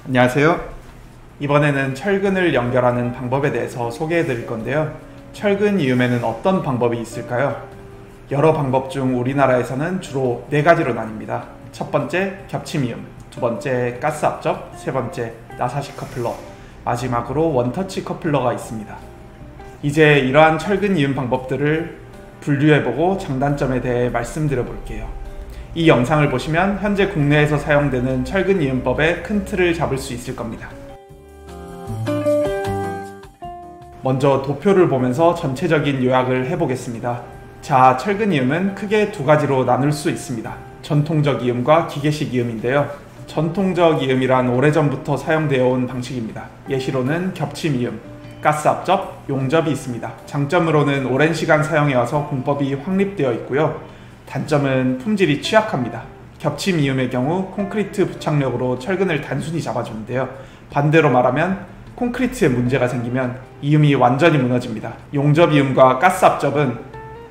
안녕하세요. 이번에는 철근을 연결하는 방법에 대해서 소개해 드릴 건데요. 철근 이음에는 어떤 방법이 있을까요? 여러 방법 중 우리나라에서는 주로 4가지로 나뉩니다. 첫 번째 겹침 이음, 두 번째 가스 앞접, 세 번째 나사식 커플러, 마지막으로 원터치 커플러가 있습니다. 이제 이러한 철근 이음 방법들을 분류해보고 장단점에 대해 말씀드려 볼게요. 이 영상을 보시면 현재 국내에서 사용되는 철근 이음법의 큰 틀을 잡을 수 있을 겁니다. 먼저 도표를 보면서 전체적인 요약을 해보겠습니다. 자, 철근 이음은 크게 2가지로 나눌 수 있습니다. 전통적 이음과 기계식 이음인데요. 전통적 이음이란 오래전부터 사용되어 온 방식입니다. 예시로는 겹침 이음, 가스 앞접, 용접이 있습니다. 장점으로는 오랜 시간 사용해와서 공법이 확립되어 있고요. 단점은 품질이 취약합니다. 겹침 이음의 경우 콘크리트 부착력으로 철근을 단순히 잡아주는데요. 반대로 말하면 콘크리트에 문제가 생기면 이음이 완전히 무너집니다. 용접 이음과 가스 앞접은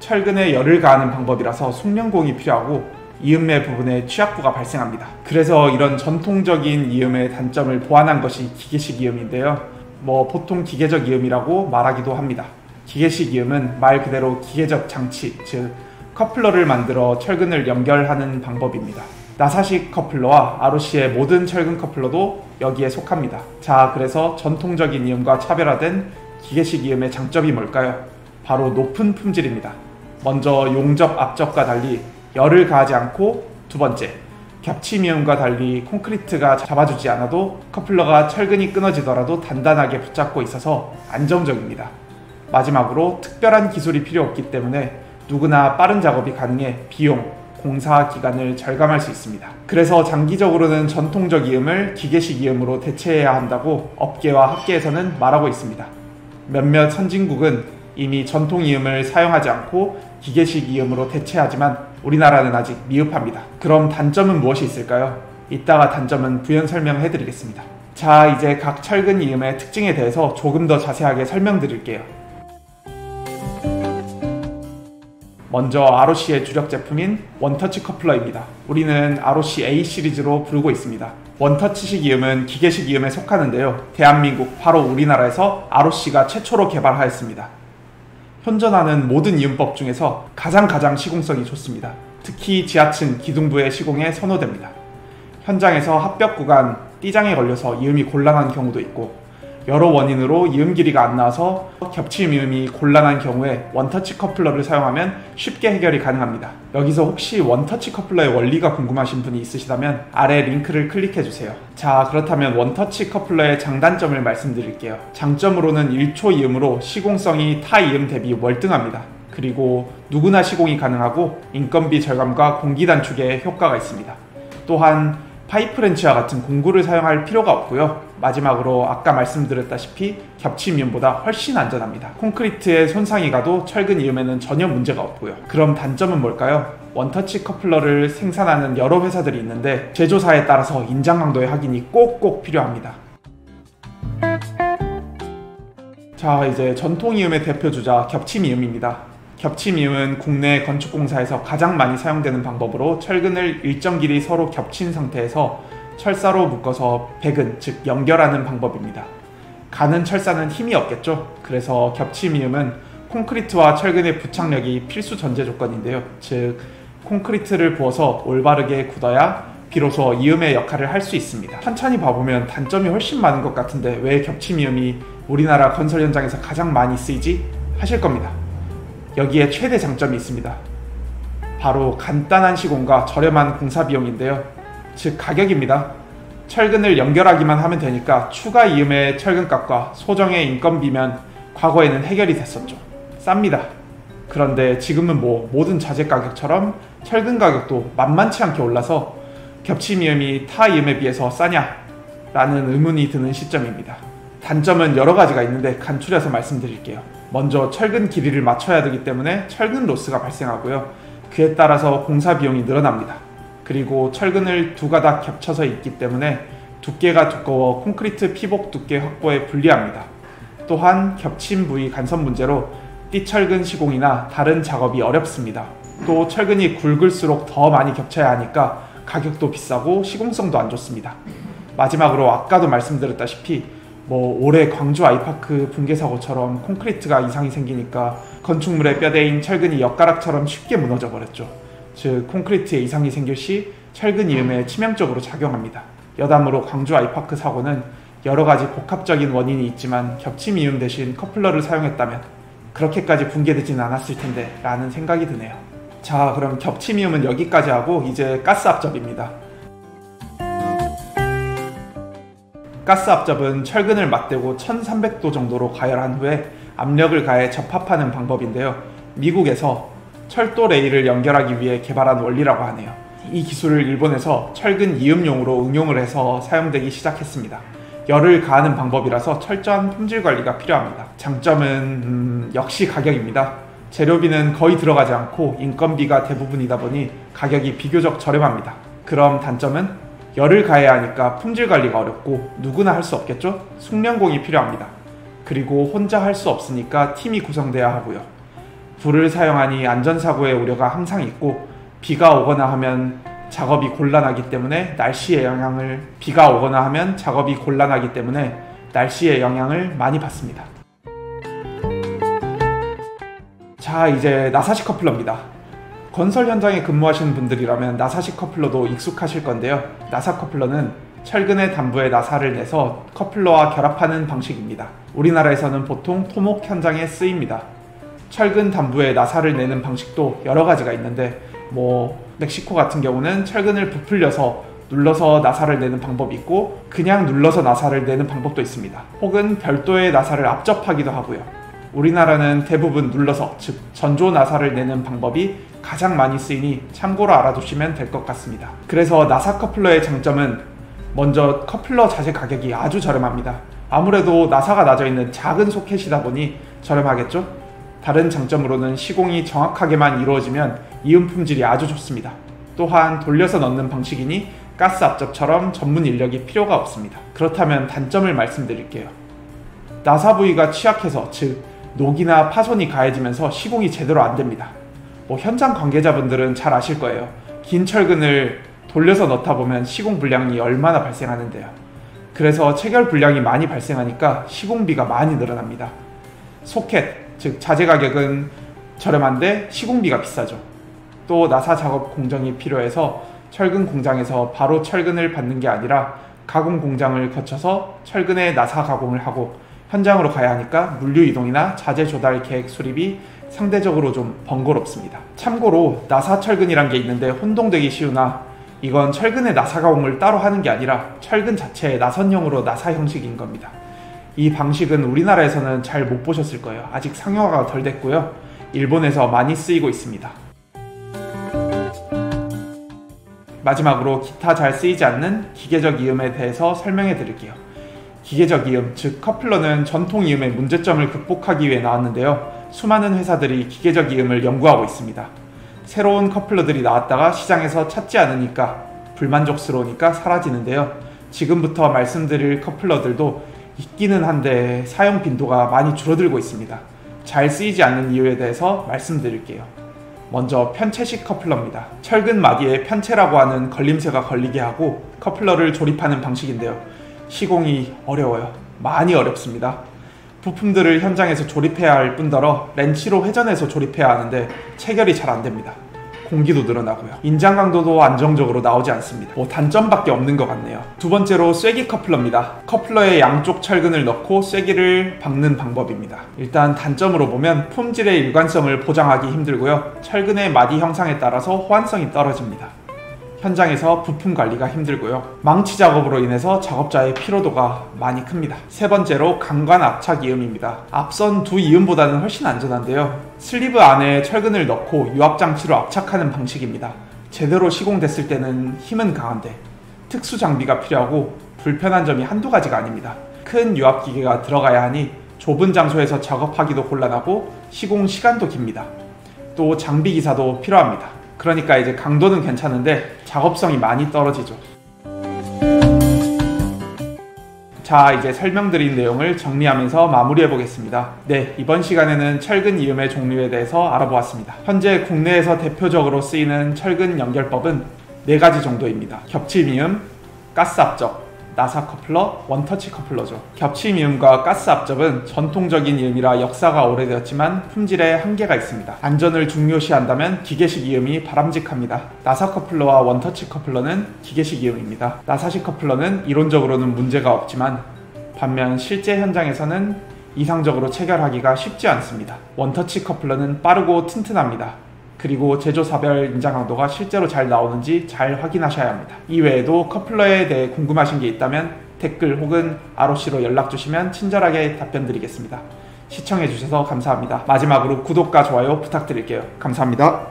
철근에 열을 가하는 방법이라서 숙련공이 필요하고 이음매 부분에 취약부가 발생합니다. 그래서 이런 전통적인 이음의 단점을 보완한 것이 기계식 이음인데요. 보통 기계적 이음이라고 말하기도 합니다. 기계식 이음은 말 그대로 기계적 장치, 즉 커플러를 만들어 철근을 연결하는 방법입니다. 나사식 커플러와 ROC의 모든 철근 커플러도 여기에 속합니다. 자, 그래서 전통적인 이음과 차별화된 기계식 이음의 장점이 뭘까요? 바로 높은 품질입니다. 먼저 용접 앞접과 달리 열을 가하지 않고, 두 번째 겹침 이음과 달리 콘크리트가 잡아주지 않아도 커플러가 철근이 끊어지더라도 단단하게 붙잡고 있어서 안정적입니다. 마지막으로 특별한 기술이 필요 없기 때문에 누구나 빠른 작업이 가능해 비용, 공사 기간을 절감할 수 있습니다. 그래서 장기적으로는 전통적 이음을 기계식 이음으로 대체해야 한다고 업계와 학계에서는 말하고 있습니다. 몇몇 선진국은 이미 전통 이음을 사용하지 않고 기계식 이음으로 대체하지만 우리나라는 아직 미흡합니다. 그럼 단점은 무엇이 있을까요? 이따가 단점은 부연 설명해 드리겠습니다. 자, 이제 각 철근 이음의 특징에 대해서 조금 더 자세하게 설명드릴게요. 먼저 ROC의 주력 제품인 원터치 커플러입니다. 우리는 ROC A 시리즈로 부르고 있습니다. 원터치식 이음은 기계식 이음에 속하는데요. 대한민국, 바로 우리나라에서 ROC가 최초로 개발하였습니다. 현존하는 모든 이음법 중에서 가장 시공성이 좋습니다. 특히 지하층 기둥부의 시공에 선호됩니다. 현장에서 합벽 구간, 띠장에 걸려서 이음이 곤란한 경우도 있고, 여러 원인으로 이음 길이가 안 나와서 겹침 이음이 곤란한 경우에 원터치 커플러를 사용하면 쉽게 해결이 가능합니다. 여기서 혹시 원터치 커플러의 원리가 궁금하신 분이 있으시다면 아래 링크를 클릭해주세요. 자, 그렇다면 원터치 커플러의 장단점을 말씀드릴게요. 장점으로는 1초 이음으로 시공성이 타 이음 대비 월등합니다. 그리고 누구나 시공이 가능하고 인건비 절감과 공기 단축에 효과가 있습니다. 또한 파이프 렌치와 같은 공구를 사용할 필요가 없고요. 마지막으로 아까 말씀드렸다시피 겹침 이음보다 훨씬 안전합니다. 콘크리트에 손상이 가도 철근 이음에는 전혀 문제가 없고요. 그럼 단점은 뭘까요? 원터치 커플러를 생산하는 여러 회사들이 있는데 제조사에 따라서 인장 강도의 확인이 꼭꼭 필요합니다. 자, 이제 전통 이음의 대표주자 겹침 이음입니다. 겹침 이음은 국내 건축공사에서 가장 많이 사용되는 방법으로 철근을 일정 길이 서로 겹친 상태에서 철사로 묶어서 배근, 즉 연결하는 방법입니다. 가는 철사는 힘이 없겠죠? 그래서 겹침 이음은 콘크리트와 철근의 부착력이 필수 전제 조건인데요. 즉 콘크리트를 부어서 올바르게 굳어야 비로소 이음의 역할을 할 수 있습니다. 천천히 봐보면 단점이 훨씬 많은 것 같은데 왜 겹침 이음이 우리나라 건설 현장에서 가장 많이 쓰이지? 하실 겁니다. 여기에 최대 장점이 있습니다. 바로 간단한 시공과 저렴한 공사 비용인데요. 즉 가격입니다. 철근을 연결하기만 하면 되니까 추가 이음의 철근값과 소정의 인건비면 과거에는 해결이 됐었죠. 쌉니다. 그런데 지금은 모든 자재 가격처럼 철근 가격도 만만치 않게 올라서 겹침 이음이 타 이음에 비해서 싸냐? 라는 의문이 드는 시점입니다. 단점은 여러 가지가 있는데 간추려서 말씀드릴게요. 먼저 철근 길이를 맞춰야 되기 때문에 철근 로스가 발생하고요. 그에 따라서 공사 비용이 늘어납니다. 그리고 철근을 2가닥 겹쳐서 있기 때문에 두께가 두꺼워 콘크리트 피복 두께 확보에 불리합니다. 또한 겹침 부위 간섭 문제로 띠철근 시공이나 다른 작업이 어렵습니다. 또 철근이 굵을수록 더 많이 겹쳐야 하니까 가격도 비싸고 시공성도 안 좋습니다. 마지막으로 아까도 말씀드렸다시피 올해 광주 아이파크 붕괴 사고처럼 콘크리트가 이상이 생기니까 건축물의 뼈대인 철근이 엿가락처럼 쉽게 무너져 버렸죠. 즉 콘크리트에 이상이 생길 시 철근 이음에 치명적으로 작용합니다. 여담으로 광주 아이파크 사고는 여러가지 복합적인 원인이 있지만 겹침 이음 대신 커플러를 사용했다면 그렇게까지 붕괴되진 않았을 텐데 라는 생각이 드네요. 자, 그럼 겹침 이음은 여기까지 하고 이제 가스 압접입니다. 가스 압접은 철근을 맞대고 1300도 정도로 가열한 후에 압력을 가해 접합하는 방법인데요. 미국에서 철도 레일을 연결하기 위해 개발한 원리라고 하네요. 이 기술을 일본에서 철근 이음용으로 응용을 해서 사용되기 시작했습니다. 열을 가하는 방법이라서 철저한 품질 관리가 필요합니다. 장점은 역시 가격입니다. 재료비는 거의 들어가지 않고 인건비가 대부분이다 보니 가격이 비교적 저렴합니다. 그럼 단점은 열을 가해야 하니까 품질 관리가 어렵고 누구나 할 수 없겠죠? 숙련공이 필요합니다. 그리고 혼자 할 수 없으니까 팀이 구성돼야 하고요. 불을 사용하니 안전사고의 우려가 항상 있고 비가 오거나 하면 작업이 곤란하기 때문에 날씨의 영향을 많이 받습니다. 자, 이제 나사식 커플러입니다. 건설 현장에 근무하시는 분들이라면 나사식 커플러도 익숙하실 건데요. 나사 커플러는 철근의 단부에 나사를 내서 커플러와 결합하는 방식입니다. 우리나라에서는 보통 토목 현장에 쓰입니다. 철근 단부에 나사를 내는 방식도 여러 가지가 있는데 멕시코 같은 경우는 철근을 부풀려서 눌러서 나사를 내는 방법이 있고 그냥 눌러서 나사를 내는 방법도 있습니다. 혹은 별도의 나사를 압접하기도 하고요. 우리나라는 대부분 눌러서, 즉 전조 나사를 내는 방법이 가장 많이 쓰이니 참고로 알아두시면 될 것 같습니다. 그래서 나사 커플러의 장점은 먼저 커플러 자재 가격이 아주 저렴합니다. 아무래도 나사가 나져 있는 작은 소켓이다 보니 저렴하겠죠? 다른 장점으로는 시공이 정확하게만 이루어지면 이음 품질이 아주 좋습니다. 또한 돌려서 넣는 방식이니 가스 압접처럼 전문 인력이 필요가 없습니다. 그렇다면 단점을 말씀드릴게요. 나사 부위가 취약해서, 즉 녹이나 파손이 가해지면서 시공이 제대로 안됩니다. 현장 관계자분들은 잘 아실 거예요. 긴 철근을 돌려서 넣다 보면 시공 불량이 얼마나 발생하는데요. 그래서 체결 불량이 많이 발생하니까 시공비가 많이 늘어납니다. 소켓, 즉 자재 가격은 저렴한데 시공비가 비싸죠. 또 나사 작업 공정이 필요해서 철근 공장에서 바로 철근을 받는 게 아니라 가공 공장을 거쳐서 철근의 나사 가공을 하고 현장으로 가야 하니까 물류 이동이나 자재 조달 계획 수립이 상대적으로 좀 번거롭습니다. 참고로 나사 철근이란 게 있는데 혼동되기 쉬우나 이건 철근의 나사 가공을 따로 하는 게 아니라 철근 자체의 나선형으로 나사 형식인 겁니다. 이 방식은 우리나라에서는 잘 못 보셨을 거예요. 아직 상용화가 덜 됐고요. 일본에서 많이 쓰이고 있습니다. 마지막으로 기타 잘 쓰이지 않는 기계적 이음에 대해서 설명해 드릴게요. 기계적 이음, 즉 커플러는 전통 이음의 문제점을 극복하기 위해 나왔는데요. 수많은 회사들이 기계적 이음을 연구하고 있습니다. 새로운 커플러들이 나왔다가 시장에서 찾지 않으니까 불만족스러우니까 사라지는데요. 지금부터 말씀드릴 커플러들도 있기는 한데 사용 빈도가 많이 줄어들고 있습니다. 잘 쓰이지 않는 이유에 대해서 말씀드릴게요. 먼저 편체식 커플러입니다. 철근 마디에 편체라고 하는 걸림새가 걸리게 하고 커플러를 조립하는 방식인데요. 시공이 어려워요. 많이 어렵습니다. 부품들을 현장에서 조립해야 할 뿐더러 렌치로 회전해서 조립해야 하는데 체결이 잘 안됩니다. 공기도 늘어나고요. 인장 강도도 안정적으로 나오지 않습니다. 단점밖에 없는 것 같네요. 두 번째로 쐐기 커플러입니다. 커플러에 양쪽 철근을 넣고 쐐기를 박는 방법입니다. 일단 단점으로 보면 품질의 일관성을 보장하기 힘들고요. 철근의 마디 형상에 따라서 호환성이 떨어집니다. 현장에서 부품 관리가 힘들고요. 망치 작업으로 인해서 작업자의 피로도가 많이 큽니다. 세 번째로 강관 압착 이음입니다. 앞선 두 이음보다는 훨씬 안전한데요. 슬리브 안에 철근을 넣고 유압장치로 압착하는 방식입니다. 제대로 시공됐을 때는 힘은 강한데 특수 장비가 필요하고 불편한 점이 한두 가지가 아닙니다. 큰 유압기계가 들어가야 하니 좁은 장소에서 작업하기도 곤란하고 시공 시간도 깁니다. 또 장비 기사도 필요합니다. 그러니까 이제 강도는 괜찮은데 작업성이 많이 떨어지죠. 자, 이제 설명드린 내용을 정리하면서 마무리해 보겠습니다. 네, 이번 시간에는 철근 이음의 종류에 대해서 알아보았습니다. 현재 국내에서 대표적으로 쓰이는 철근 연결법은 4가지 정도입니다. 겹침 이음, 가스 압적, 나사 커플러, 원터치 커플러죠. 겹침 이음과 가스 앞접은 전통적인 이음이라 역사가 오래되었지만 품질에 한계가 있습니다. 안전을 중요시한다면 기계식 이음이 바람직합니다. 나사 커플러와 원터치 커플러는 기계식 이음입니다. 나사식 커플러는 이론적으로는 문제가 없지만 반면 실제 현장에서는 이상적으로 체결하기가 쉽지 않습니다. 원터치 커플러는 빠르고 튼튼합니다. 그리고 제조사별 인장 강도가 실제로 잘 나오는지 잘 확인하셔야 합니다. 이외에도 커플러에 대해 궁금하신 게 있다면 댓글 혹은 ROC로 연락 주시면 친절하게 답변 드리겠습니다. 시청해주셔서 감사합니다. 마지막으로 구독과 좋아요 부탁드릴게요. 감사합니다.